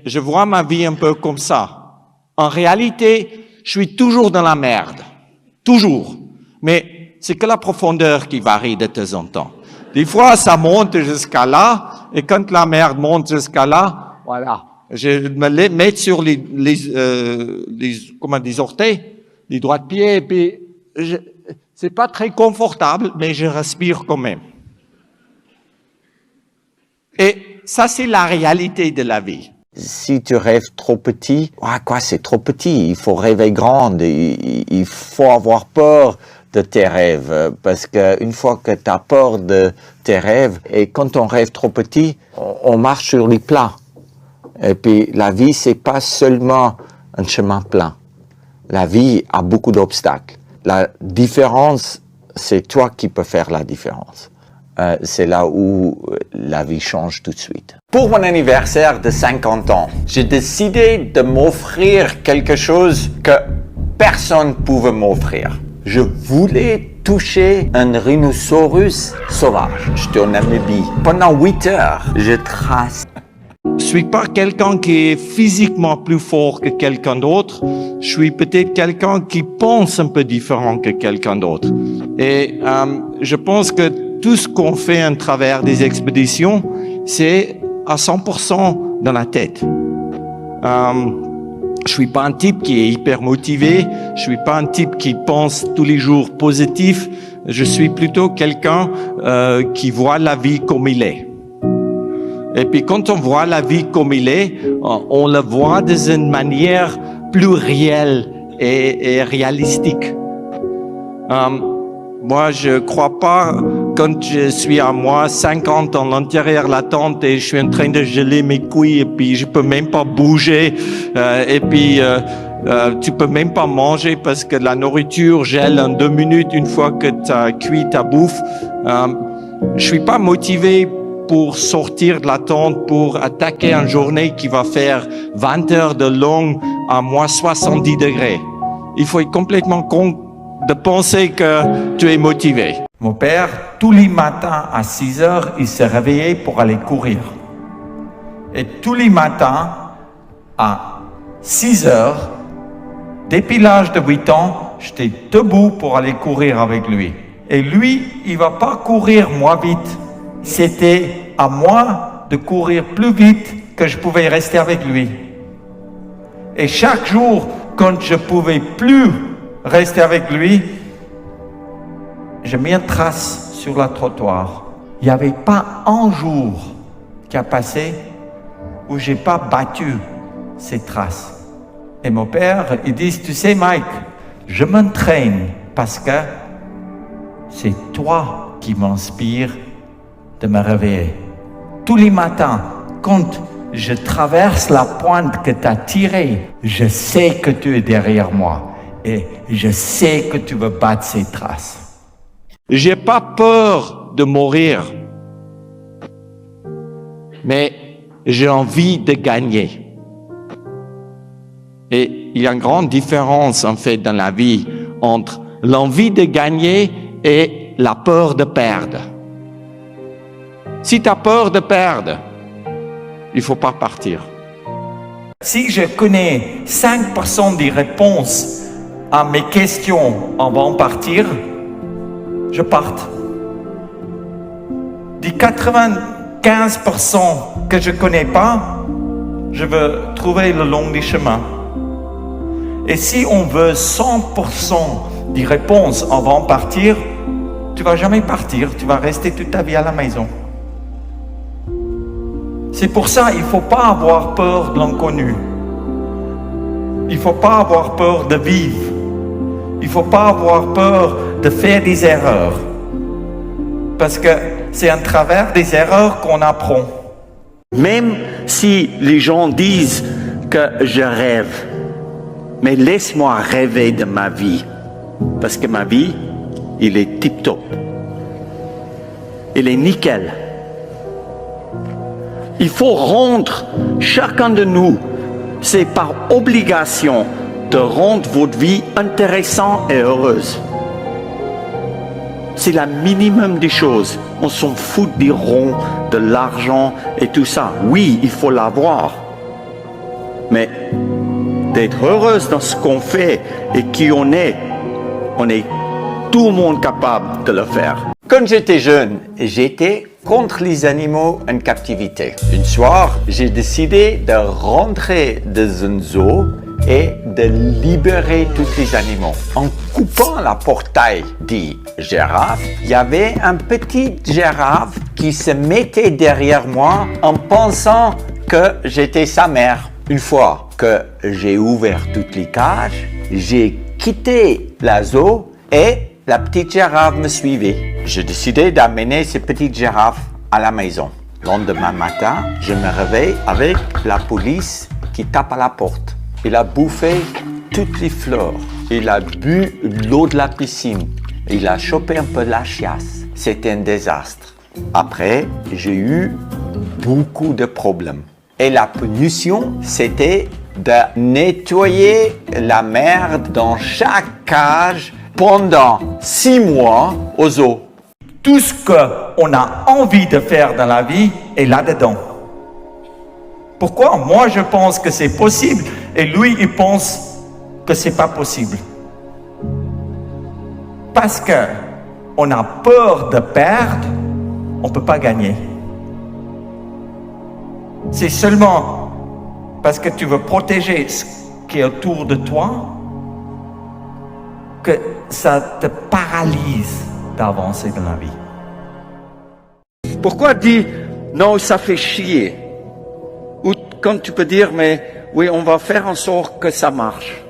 Je vois ma vie un peu comme ça. En réalité, je suis toujours dans la merde. Toujours. Mais c'est que la profondeur qui varie de temps en temps. Des fois, ça monte jusqu'à là, et quand la merde monte jusqu'à là, voilà. Je me mets sur des orteils, les doigts de pied, et puis c'est pas très confortable, mais je respire quand même. Et ça, c'est la réalité de la vie. Si tu rêves trop petit, c'est trop petit, il faut rêver grand, il faut avoir peur de tes rêves, parce qu'une fois que tu as peur de tes rêves, et quand on rêve trop petit, on marche sur les plats. Et puis la vie, c'est pas seulement un chemin plat. La vie a beaucoup d'obstacles. La différence, c'est toi qui peux faire la différence. C'est là où la vie change tout de suite. Pour mon anniversaire de 50 ans, j'ai décidé de m'offrir quelque chose que personne ne pouvait m'offrir. Je voulais toucher un rhinocéros sauvage. J'étais en Namibie. Pendant 8 heures, je trace. Je suis pas quelqu'un qui est physiquement plus fort que quelqu'un d'autre. Je suis peut-être quelqu'un qui pense un peu différent que quelqu'un d'autre. Et je pense que tout ce qu'on fait à travers des expéditions, c'est à 100% dans la tête. Je suis pas un type qui est hyper motivé. Je suis pas un type qui pense tous les jours positif. Je suis plutôt quelqu'un qui voit la vie comme il est. Et puis quand on voit la vie comme il est, on la voit d'une manière plus réelle et réalistique. Moi, je crois pas, quand je suis à moi 50 en l'intérieur de la tente et je suis en train de geler mes couilles et puis je peux même pas bouger et puis tu peux même pas manger parce que la nourriture gèle en 2 minutes une fois que tu as cuit ta bouffe. Je suis pas motivé pour sortir de la tente, pour attaquer une journée qui va faire 20 heures de long à moins 70 degrés. Il faut être complètement con de penser que tu es motivé. Mon père, tous les matins à 6 heures, il se réveillait pour aller courir. Et tous les matins à 6 heures, depuis l'âge de 8 ans, j'étais debout pour aller courir avec lui. Et lui, il va pas courir moins vite. C'était à moi de courir plus vite que je pouvais rester avec lui. Et chaque jour, quand je pouvais plus rester avec lui, j'ai mis une trace sur le trottoir. Il n'y avait pas un jour qui a passé où j'ai pas battu ces traces. Et mon père, il dit, tu sais Mike, je m'entraîne parce que c'est toi qui m'inspires de me réveiller. Tous les matins, quand je traverse la pointe que tu as tirée, je sais que tu es derrière moi et je sais que tu veux battre ces traces. J'ai pas peur de mourir, mais j'ai envie de gagner. Et il y a une grande différence en fait dans la vie entre l'envie de gagner et la peur de perdre. Si tu as peur de perdre, il faut pas partir. Si je connais 5% des réponses à mes questions avant de partir, je parte. Des 95% que je connais pas, je veux trouver le long des chemins. Et si on veut 100% des réponses avant de partir, tu vas jamais partir, tu vas rester toute ta vie à la maison. C'est pour ça qu'il ne faut pas avoir peur de l'inconnu. Il ne faut pas avoir peur de vivre. Il ne faut pas avoir peur de faire des erreurs. Parce que c'est à travers des erreurs qu'on apprend. Même si les gens disent que je rêve, mais laisse-moi rêver de ma vie. Parce que ma vie, il est tip-top. Il est nickel. Il faut rendre, chacun de nous, c'est par obligation de rendre votre vie intéressante et heureuse. C'est le minimum des choses. On s'en fout des ronds, de l'argent et tout ça. Oui, il faut l'avoir. Mais d'être heureuse dans ce qu'on fait et qui on est tout le monde capable de le faire. Quand j'étais jeune, j'étais contre les animaux en captivité. Un soir, j'ai décidé de rentrer dans un zoo et de libérer tous les animaux. En coupant la portail des girafes, il y avait un petit girafe qui se mettait derrière moi en pensant que j'étais sa mère. Une fois que j'ai ouvert toutes les cages, j'ai quitté la zoo et la petite girafe me suivait. J'ai décidé d'amener ces petites girafes à la maison. Le lendemain matin, je me réveille avec la police qui tape à la porte. Il a bouffé toutes les fleurs. Il a bu l'eau de la piscine. Il a chopé un peu de la chiasse. C'était un désastre. Après, j'ai eu beaucoup de problèmes. Et la punition, c'était de nettoyer la merde dans chaque cage pendant 6 mois au zoo. Tout ce qu'on a envie de faire dans la vie est là-dedans. Pourquoi? Moi, je pense que c'est possible et lui, il pense que c'est pas possible. Parce que on a peur de perdre, on peut pas gagner. C'est seulement parce que tu veux protéger ce qui est autour de toi que ça te paralyse d'avancer dans la vie. Pourquoi dire non, ça fait chier? Ou quand tu peux dire mais oui, on va faire en sorte que ça marche.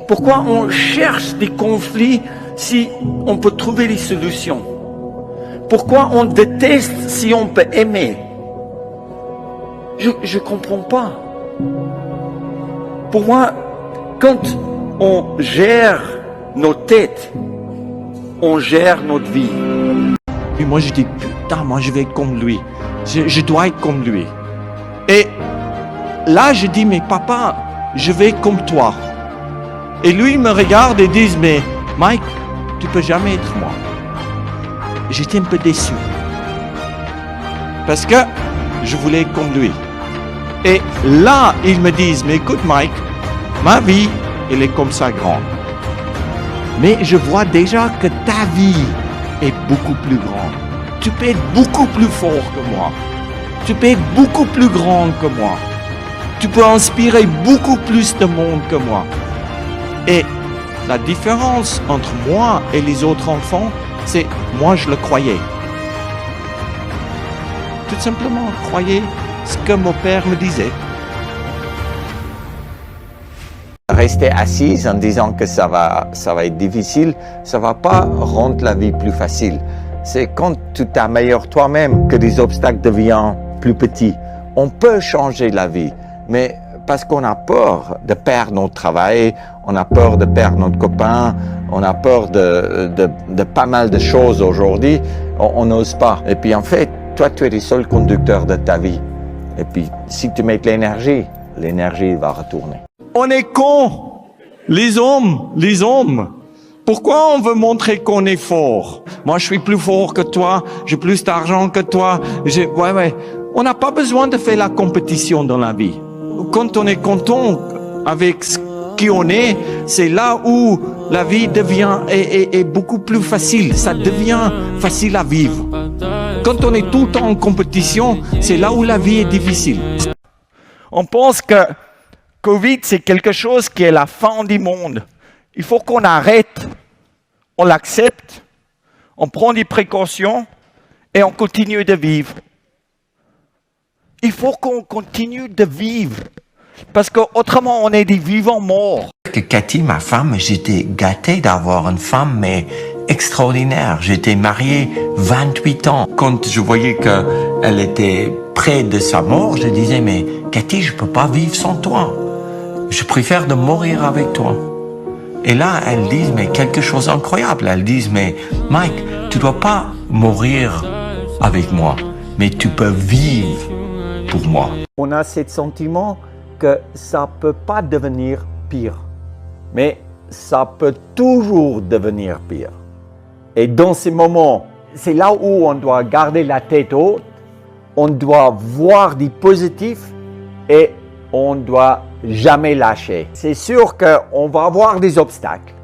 Pourquoi on cherche des conflits si on peut trouver des solutions? Pourquoi on déteste si on peut aimer? Je comprends pas. Pour moi, quand on gère nos têtes, on gère notre vie. Et moi, je dis, putain, moi, je vais être comme lui. Je dois être comme lui. Et là, je dis, mais papa, je vais être comme toi. Et lui, il me regarde et dit, mais Mike, tu peux jamais être moi. J'étais un peu déçu. Parce que je voulais être comme lui. Et là, ils me disent, mais écoute Mike, ma vie, elle est comme ça grande. Mais je vois déjà que ta vie est beaucoup plus grande. Tu peux être beaucoup plus fort que moi. Tu peux être beaucoup plus grand que moi. Tu peux inspirer beaucoup plus de monde que moi. Et la différence entre moi et les autres enfants, c'est moi je le croyais. Tout simplement croyais ce que mon père me disait. Rester assise en disant que ça va être difficile, ça va pas rendre la vie plus facile. C'est quand tu t'améliores toi-même que les obstacles deviennent plus petits. On peut changer la vie, mais parce qu'on a peur de perdre notre travail, on a peur de perdre notre copain, on a peur de pas mal de choses aujourd'hui, on n'ose pas. Et puis en fait, toi, tu es le seul conducteur de ta vie. Et puis, si tu mets de l'énergie va retourner. On est cons, les hommes. Pourquoi on veut montrer qu'on est fort? Moi, je suis plus fort que toi, j'ai plus d'argent que toi. Ouais. On n'a pas besoin de faire la compétition dans la vie. Quand on est content avec ce qui on est, c'est là où la vie devient est beaucoup plus facile. Ça devient facile à vivre. Quand on est tout le temps en compétition, c'est là où la vie est difficile. On pense que Covid, c'est quelque chose qui est la fin du monde. Il faut qu'on arrête, on l'accepte, on prend des précautions et on continue de vivre. Il faut qu'on continue de vivre parce qu'autrement, on est des vivants morts. Que Cathy, ma femme, j'étais gâté d'avoir une femme, mais extraordinaire. J'étais marié 28 ans. Quand je voyais qu'elle était près de sa mort, je disais, mais Cathy, je peux pas vivre sans toi. Je préfère de mourir avec toi. Et là, elles disent, mais quelque chose d'incroyable. Elles disent, mais Mike, tu dois pas mourir avec moi, mais tu peux vivre pour moi. On a ce sentiment que ça peut pas devenir pire, mais ça peut toujours devenir pire. Et dans ces moments, c'est là où on doit garder la tête haute, on doit voir du positif et on ne doit jamais lâcher. C'est sûr qu'on va avoir des obstacles,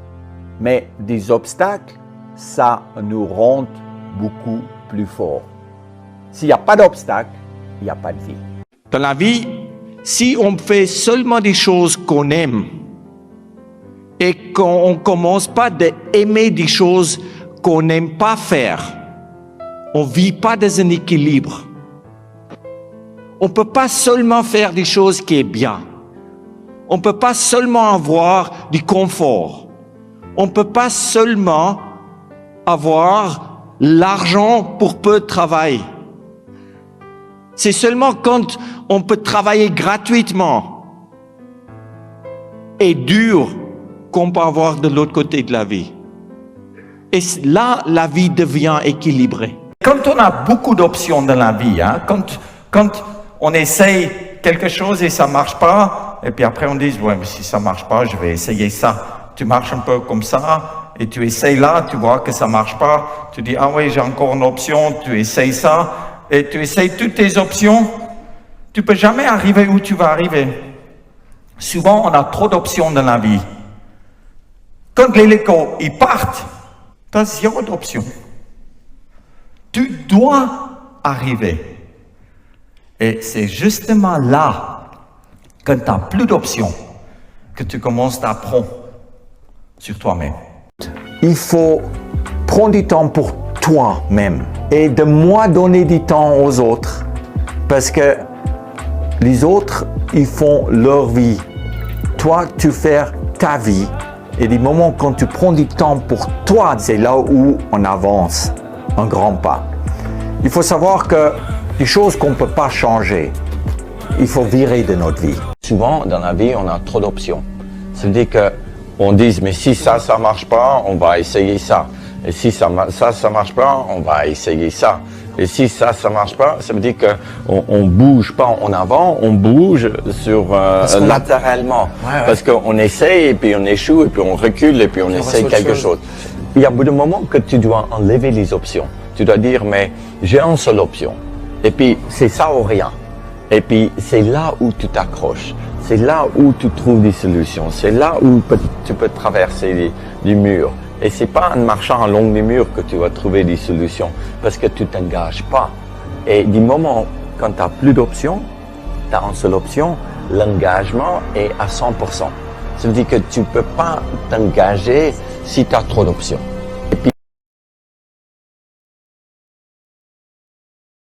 mais des obstacles, ça nous rend beaucoup plus forts. S'il n'y a pas d'obstacles, il n'y a pas de vie. Dans la vie, si on fait seulement des choses qu'on aime et qu'on ne commence pas d'aimer des choses qu'on n'aime pas faire, on ne vit pas dans un équilibre. On ne peut pas seulement faire des choses qui sont bien. On ne peut pas seulement avoir du confort. On ne peut pas seulement avoir l'argent pour peu de travail. C'est seulement quand on peut travailler gratuitement et dur qu'on peut avoir de l'autre côté de la vie. Et là, la vie devient équilibrée. Quand on a beaucoup d'options dans la vie, quand on essaye quelque chose et ça marche pas, et puis après on dit, ouais, mais si ça marche pas, je vais essayer ça. Tu marches un peu comme ça, et tu essayes là, tu vois que ça marche pas, tu dis, ah oui, j'ai encore une option, tu essayes ça, et tu essayes toutes tes options, tu peux jamais arriver où tu vas arriver. Souvent, on a trop d'options dans la vie. Quand les hélicos, ils partent, tu as zéro d'options. Tu dois arriver. Et c'est justement là, quand tu n'as plus d'options, que tu commences à apprendre sur toi-même. Il faut prendre du temps pour toi-même et de moins donner du temps aux autres parce que les autres, ils font leur vie. Toi, tu fais ta vie et des moments quand tu prends du temps pour toi, c'est là où on avance un grand pas. Il faut savoir que les choses qu'on ne peut pas changer, il faut virer de notre vie. Souvent, dans la vie, on a trop d'options. Ça veut dire qu'on dit, mais si ça marche pas, on va essayer ça. Et si ça marche pas, on va essayer ça. Et si ça marche pas, ça veut dire qu'on bouge pas en avant, on bouge sur latéralement. Ouais. Parce qu'on essaye et puis on échoue et puis on recule et puis on essaye quelque chose. Il y a beaucoup de moments que tu dois enlever les options. Tu dois dire, mais j'ai une seule option. Et puis c'est ça ou rien. Et puis c'est là où tu t'accroches. C'est là où tu trouves des solutions. C'est là où tu peux traverser les murs. Et c'est pas en marchant en long des murs que tu vas trouver des solutions, parce que tu t'engages pas. Et du moment quand tu n'as plus d'options, tu as une seule option, l'engagement est à 100%. Ça veut dire que tu peux pas t'engager si tu as trop d'options.